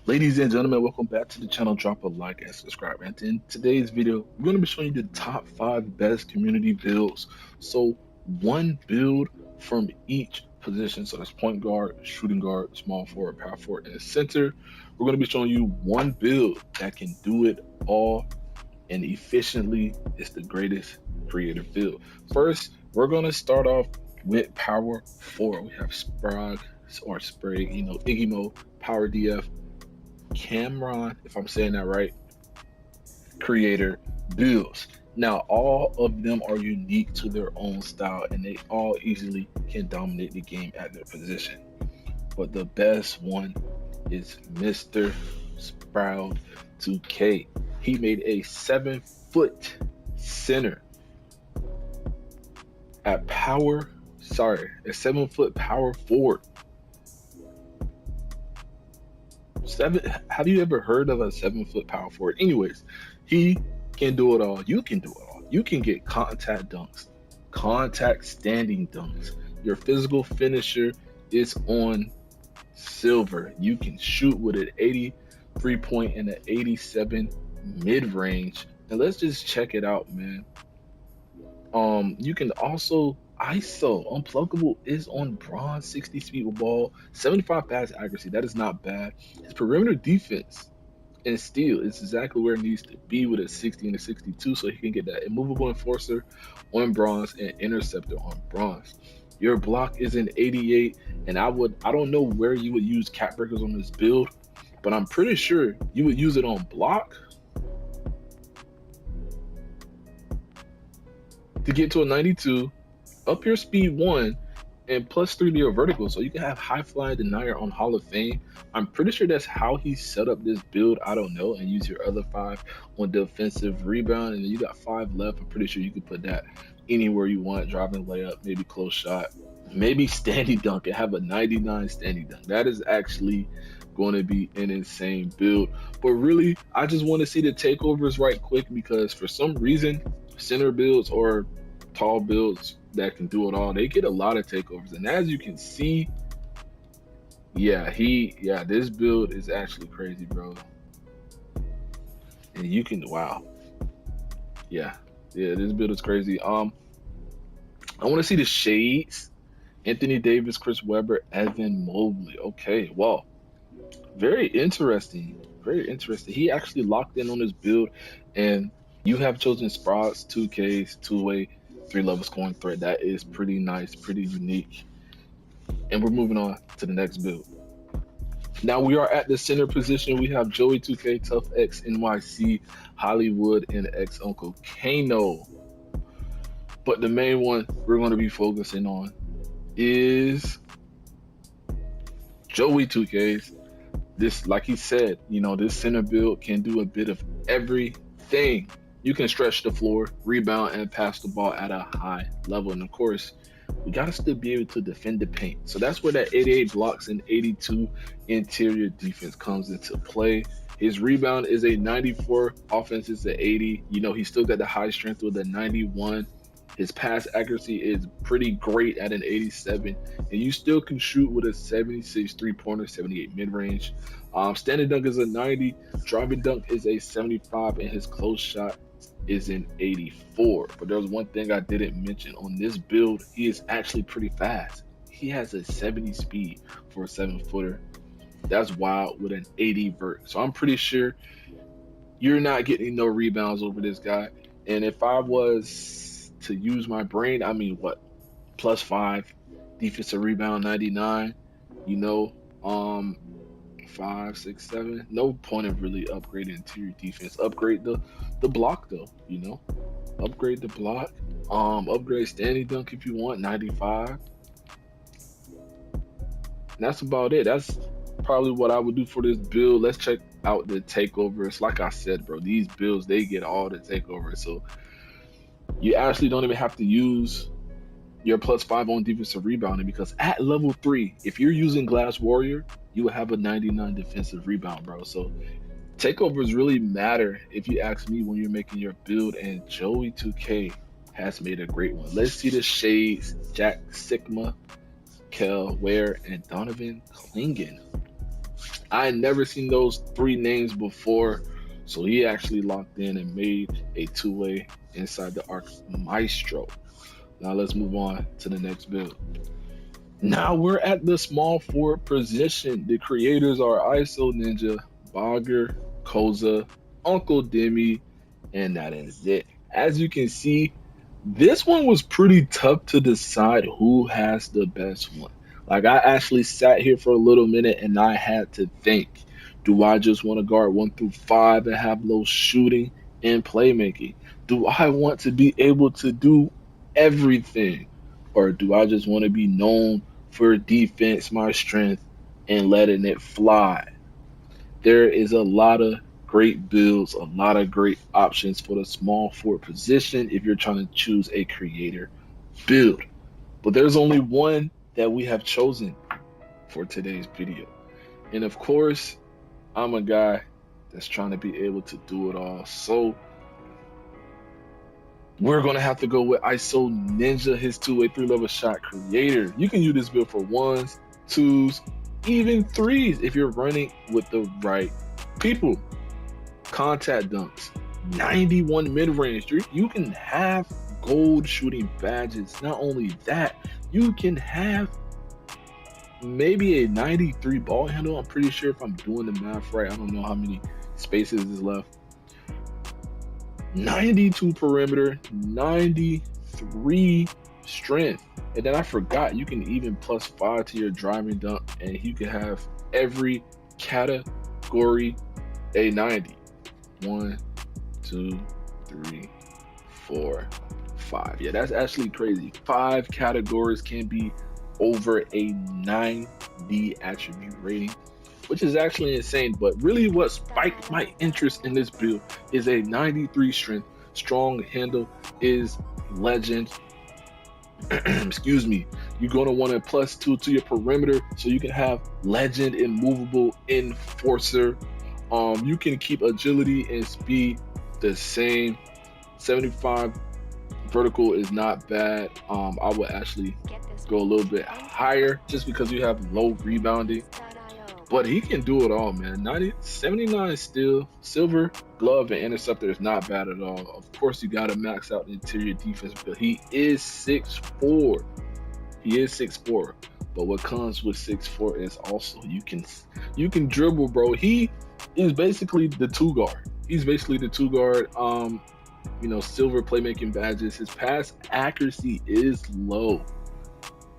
Ladies and gentlemen, welcome back to the channel. Drop a like and subscribe. And in today's video, we're going to be showing you the top 5 best community builds. So one build from each position. So that's point guard, shooting guard, small forward, power forward, and center. We're going to be showing you one build that can do it all and efficiently. It's the greatest creative build. First, we're going to start off with power forward. We have Sprague or Sprague, Iggy Mo, Power DF, Cameron, if I'm saying that right, creator builds. Now, all of them are unique to their own style and they all easily can dominate the game at their position. But the best one is Mr. Sprout 2K. He made a 7-foot center a 7-foot power forward. Have you ever heard of a 7-foot power forward? Anyways, he can do it all. You can do it all. You can get contact dunks, contact standing dunks. Your physical finisher is on silver. You can shoot with an 83 point and an 87 mid range. And let's just check it out, man. You can also ISO. Unpluggable is on bronze, 60 speed with ball, 75 pass accuracy. That is not bad. His perimeter defense and steal is exactly where it needs to be with a 60 and a 62, so he can get that immovable enforcer on bronze and interceptor on bronze. Your block is an 88, and I don't know where you would use cap breakers on this build, but I'm pretty sure you would use it on block to get to a 92, up your speed 1, and +3 to your vertical, so you can have high flying denier on Hall of Fame. I'm pretty sure that's how he set up this build. I don't know, and use your other 5 on defensive rebound, and then you got 5 left. I'm pretty sure you could put that anywhere you want, driving layup, maybe close shot, maybe standing dunk, and have a 99 standing dunk. That is actually going to be an insane build. But really, I just want to see the takeovers right quick, because for some reason center builds or tall builds that can do it all, they get a lot of takeovers. And as you can see, this build is actually crazy, bro. And you can, wow. This build is crazy. I want to see the shades. Anthony Davis, Chris Webber, Evan Mobley. Okay, well, very interesting. Very interesting. He actually locked in on this build, and you have chosen Sprouts, 2Ks, two-way, 3-level scoring threat. That is pretty nice, pretty unique. And we're moving on to the next build. Now we are at the center position. We have Joey 2K, Tough X NYC, Hollywood, and X Uncle Kano. But the main one we're going to be focusing on is Joey 2K's. This, like he said, this center build can do a bit of everything. You can stretch the floor, rebound, and pass the ball at a high level. And of course, we got to still be able to defend the paint. So that's where that 88 blocks and 82 interior defense comes into play. His rebound is a 94, offense is an 80. He still got the high strength with a 91. His pass accuracy is pretty great at an 87, and you still can shoot with a 76 3-pointer, 78 mid-range. Standing dunk is a 90, driving dunk is a 75, and his close shot is an 84. But there's one thing I didn't mention on this build. He is actually pretty fast. He has a 70 speed for a 7-footer. That's wild with an 80 vert. So I'm pretty sure you're not getting no rebounds over this guy. And if I was to use my brain, I mean, what, +5 defensive rebound, 99, 5, 6, 7. No point of really upgrading interior defense. Upgrade the block though, upgrade the block. Upgrade standing dunk if you want, 95. And that's about it. That's probably what I would do for this build. Let's check out the takeovers. Like I said, bro, these builds, they get all the takeovers. So you actually don't even have to use your +5 on defensive rebounding, because at level 3, if you're using Glass Warrior, you will have a 99 defensive rebound, bro. So takeovers really matter, if you ask me, when you're making your build, and Joey 2K has made a great one. Let's see the shades. Jack Sigma, Kel Ware, and Donovan Klingen. I had never seen those three names before, so he actually locked in and made a two-way inside the arc maestro. Now let's move on to the next build. Now we're at the small forward position. The creators are ISO Ninja, Bogger, Koza, Uncle Demi, and that is it. As you can see, this one was pretty tough to decide who has the best one. Like I actually sat here for a little minute and I had to think, do I just want to guard 1 through 5 and have low shooting and playmaking? Do I want to be able to do everything? Or do I just want to be known for defense, my strength, and letting it fly? There is a lot of great builds, a lot of great options for the small forward position if you're trying to choose a creator build. But there's only one that we have chosen for today's video. And of course, I'm a guy that's trying to be able to do it all. So we're going to have to go with ISO Ninja, his two-way 3-level shot creator. You can use this build for ones, twos, even threes if you're running with the right people. Contact dunks, 91 mid-range. You can have gold shooting badges. Not only that, you can have maybe a 93 ball handle. I'm pretty sure if I'm doing the math right. I don't know how many spaces is left. 92 perimeter, 93 strength. And then I forgot, you can even +5 to your driving dunk, and you can have every category a 90. 1, 2, 3, 4, 5. Yeah, that's actually crazy. 5 categories can be over a 90 attribute rating, which is actually insane. But really what spiked my interest in this build is a 93 strength, strong handle is legend. Excuse me. You're going to want a +2 to your perimeter so you can have legend immovable enforcer. You can keep agility and speed the same. 75 vertical is not bad. I would actually go a little bit higher just because you have low rebounding. But he can do it all, man. 79 steal, silver, glove, and interceptor is not bad at all. Of course, you got to max out the interior defense, but he is 6'4". He is 6'4". But what comes with 6'4" is also you can dribble, bro. He is basically the two guard. He's basically the two guard. Silver playmaking badges. His pass accuracy is low.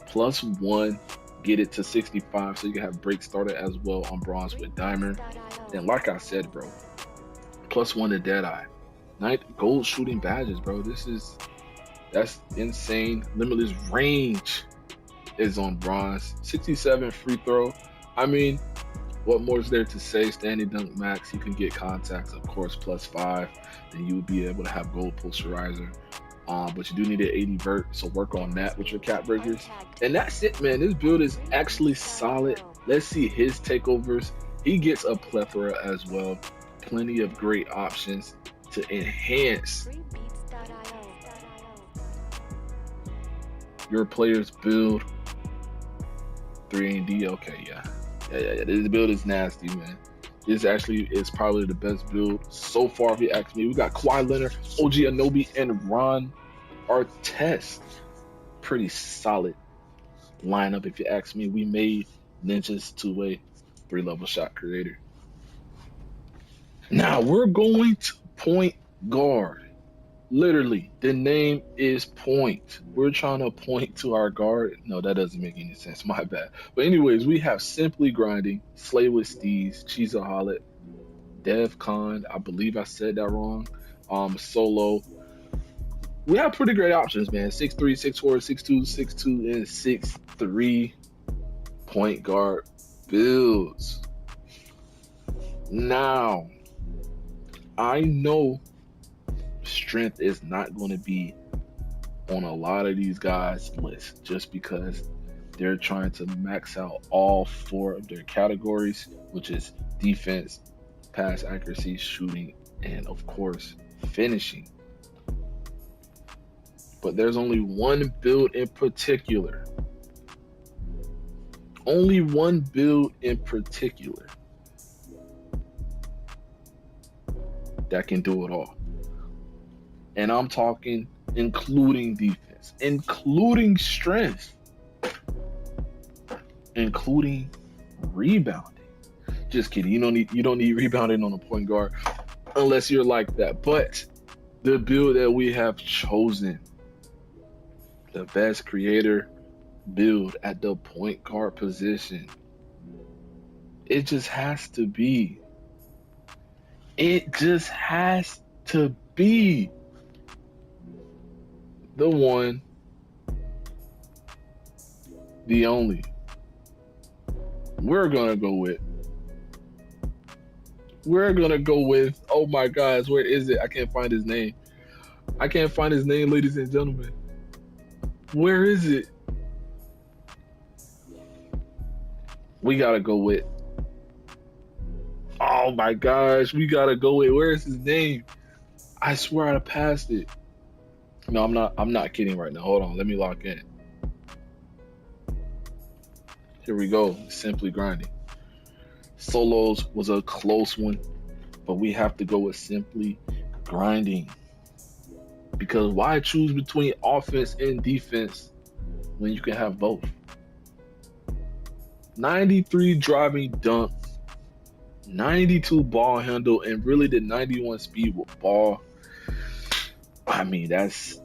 +1, get it to 65, so you can have break started as well on bronze with diamond. And like I said, bro, +1 to Deadeye. Gold shooting badges, bro. That's insane. Limitless range is on bronze. 67 free throw. I mean, what more is there to say? Standing dunk max, you can get contacts, of course, +5. Then you would be able to have gold posterizer. But you do need an 80 vert, so work on that with your cap breakers. And that's it, man. This build is actually solid. Let's see his takeovers. He gets a plethora as well. Plenty of great options to enhance your player's build. 3D, okay, yeah. This build is nasty, man. This actually is probably the best build so far, if you ask me. We got Kawhi Leonard, OG Anunoby, and Ron Artest. Pretty solid lineup, if you ask me. We made Ninja's two-way 3-level shot creator. Now we're going to point guard. Literally, the name is point. We're trying to point to our guard. No, that doesn't make any sense. My bad. But anyways, we have Simply Grinding, Slay with Steez, Cheeseaholic, Dev Con. I believe I said that wrong. Solo. We have pretty great options, man. 6'3", 6'4", 6'2", 6'2", and 6'3" point guard builds. Now, I know strength is not going to be on a lot of these guys' list just because they're trying to max out all 4 of their categories, which is defense, pass accuracy, shooting, and of course finishing. But there's only one build in particular. Only one build in particular that can do it all. And I'm talking including defense, including strength, including rebounding. Just kidding. You don't need rebounding on a point guard unless you're like that. But the build that we have chosen, the best creator build at the point guard position, it just has to be. It just has to be the one, the only. We're gonna go with. Oh my gosh, where is it? I can't find his name. Ladies and gentlemen. Where is it? We gotta go with. Oh my gosh, we gotta go with. Where is his name? I swear I passed it. No, I'm not kidding right now. Hold on, let me lock in. Here we go. Simply grinding. Solos was a close one, but we have to go with simply grinding. Because why choose between offense and defense when you can have both? 93 driving dunk, 92 ball handle, and really the 91 speed with ball. I mean, that's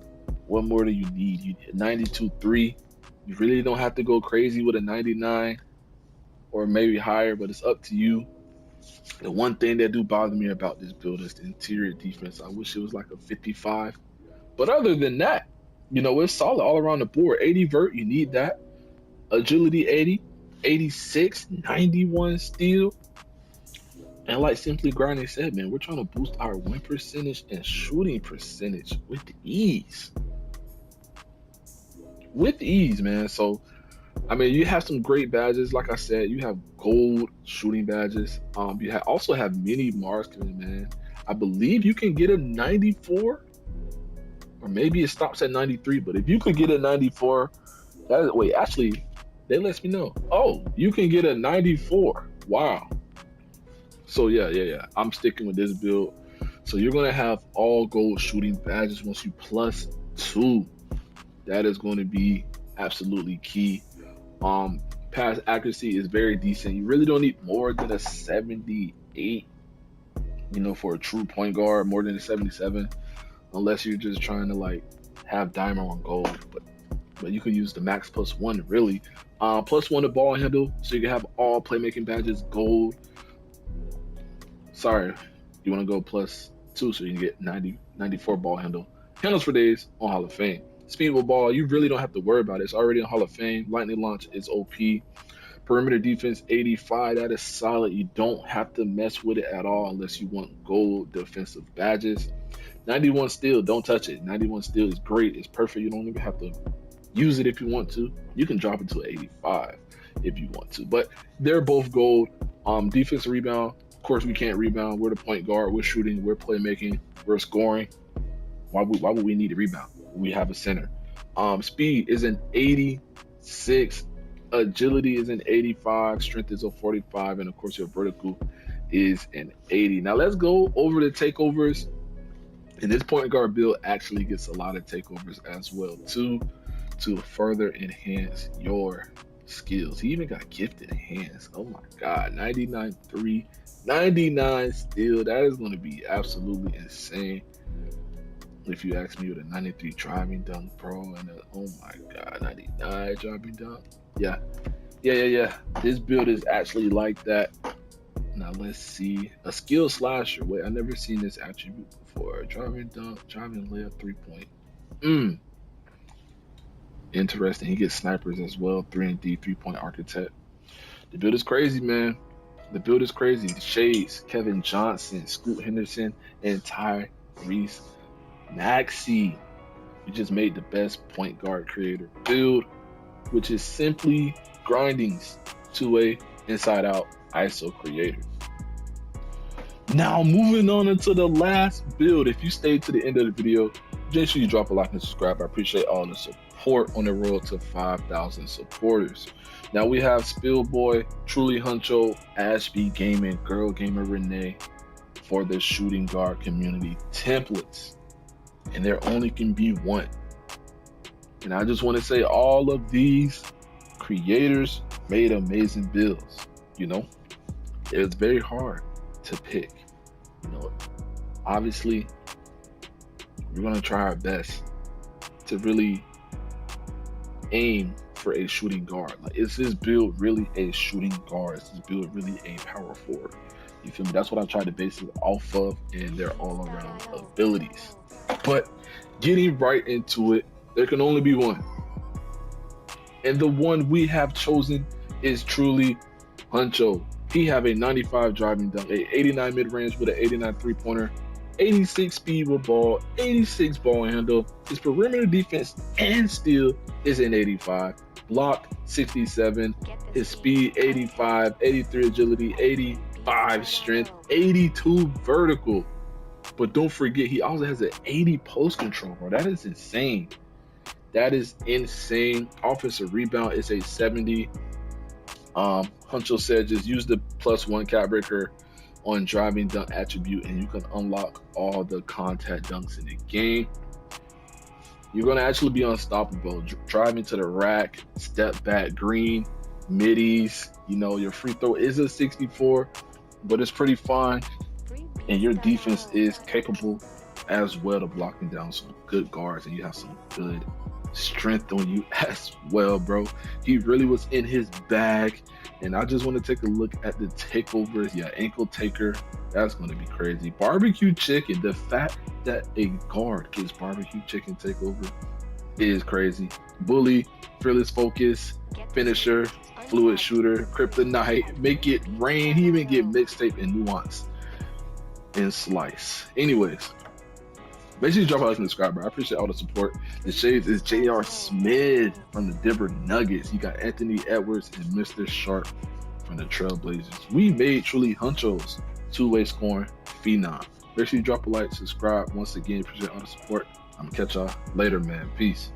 what more do you need? You need 92-3. You really don't have to go crazy with a 99 or maybe higher, but it's up to you. The one thing that do bother me about this build is the interior defense. I wish it was like a 55. But other than that, it's solid all around the board. 80 vert, you need that. Agility 80, 86, 91 steal. And like Simply Grinding said, man, we're trying to boost our win percentage and shooting percentage with ease. With ease, man. So, I mean, you have some great badges. Like I said, you have gold shooting badges. You also have mini marksmen, man. I believe you can get a 94, or maybe it stops at 93. But if you could get a 94, actually, they lets me know. Oh, you can get a 94. Wow. So yeah. I'm sticking with this build. So you're gonna have all gold shooting badges once you plus 2. That is going to be absolutely key. Pass accuracy is very decent. You really don't need more than a 78, for a true point guard, more than a 77, unless you're just trying to like have diamond on gold. But you can use the max +1 really. +1 to ball handle, so you can have all playmaking badges gold. Sorry, you want to go +2 so you can get 94 ball handle. Handles for days on Hall of Fame. Speed with ball, you really don't have to worry about it. It's already in Hall of Fame. Lightning launch is OP. Perimeter defense 85, that is solid. You don't have to mess with it at all unless you want gold defensive badges. 91 steal, don't touch it. 91 steal is great. It's perfect. You don't even have to use it if you want to. You can drop it to 85 if you want to. But they're both gold. Defense rebound, of course we can't rebound. We're the point guard. We're shooting. We're playmaking. We're scoring. Why would we need a rebound? We have a center. Speed is an 86. Agility is an 85. Strength is a 45. And of course your vertical is an 80. Now let's go over the takeovers. And this point guard build actually gets a lot of takeovers as well too, to further enhance your skills. He even got gifted hands. Oh my God, 99-3, 99 steal. That is going to be absolutely insane. If you ask me, with a 93 driving dunk, bro, and oh my God, 99 driving dunk. Yeah. This build is actually like that. Now let's see. A skill slasher. Wait, I've never seen this attribute before. Driving dunk, driving layup, 3-point. Interesting. He gets snipers as well. 3-and-D, 3-point architect. The build is crazy, man. The build is crazy. The Shades, Kevin Johnson, Scoot Henderson, and Tyrese Maxey. We just made the best point guard creator build, which is simply grinding's 2-way inside out ISO creator. Now moving on into the last build. If you stayed to the end of the video, make sure you drop a like and subscribe. I appreciate all the support on the road to 5,000 supporters. Now we have Spillboy, Truly Huncho, Ashby Gaming, Girl Gamer Renee, for the shooting guard community templates, and there only can be one. And I just want to say all of these creators made amazing builds. You know, it's very hard to pick. You know, obviously, we're going to try our best to really aim for a shooting guard. Like, is this build really a shooting guard? Is this build really a power forward? You feel me? That's what I try to base it off of, and their all around abilities. But getting right into it, there can only be one. And the one we have chosen is truly Huncho. He have a 95 driving dunk, a 89 mid-range with an 89 three-pointer, 86 speed with ball, 86 ball handle. His perimeter defense and steal is an 85. Block 67. His speed 85, 83 agility, 85 strength, 82 vertical. But don't forget, he also has an 80 post control, bro. That is insane. That is insane. Offensive rebound is a 70. Huncho said just use the +1 cap breaker on driving dunk attribute and you can unlock all the contact dunks in the game. You're going to actually be unstoppable. Driving to the rack, step back, green, middies. You know, your free throw is a 64, but it's pretty fine. And your defense is capable as well of blocking down some good guards, and you have some good strength on you as well, bro. He really was in his bag. And I just want to take a look at the takeovers. Yeah, ankle taker. That's going to be crazy. Barbecue chicken. The fact that a guard gets barbecue chicken takeover is crazy. Bully, fearless focus, finisher, fluid shooter, kryptonite, make it rain. He even get mixtape and nuance and slice. Anyways, make sure you drop a like and subscribe, bro. I appreciate all the support. The shades is J.R. Smith from the Denver Nuggets. You got Anthony Edwards and Mr. Sharp from the Trailblazers. We made truly Huncho's two-way scoring phenom. Make sure you drop a like, subscribe. Once again, appreciate all the support. I'm gonna catch y'all later, man. Peace.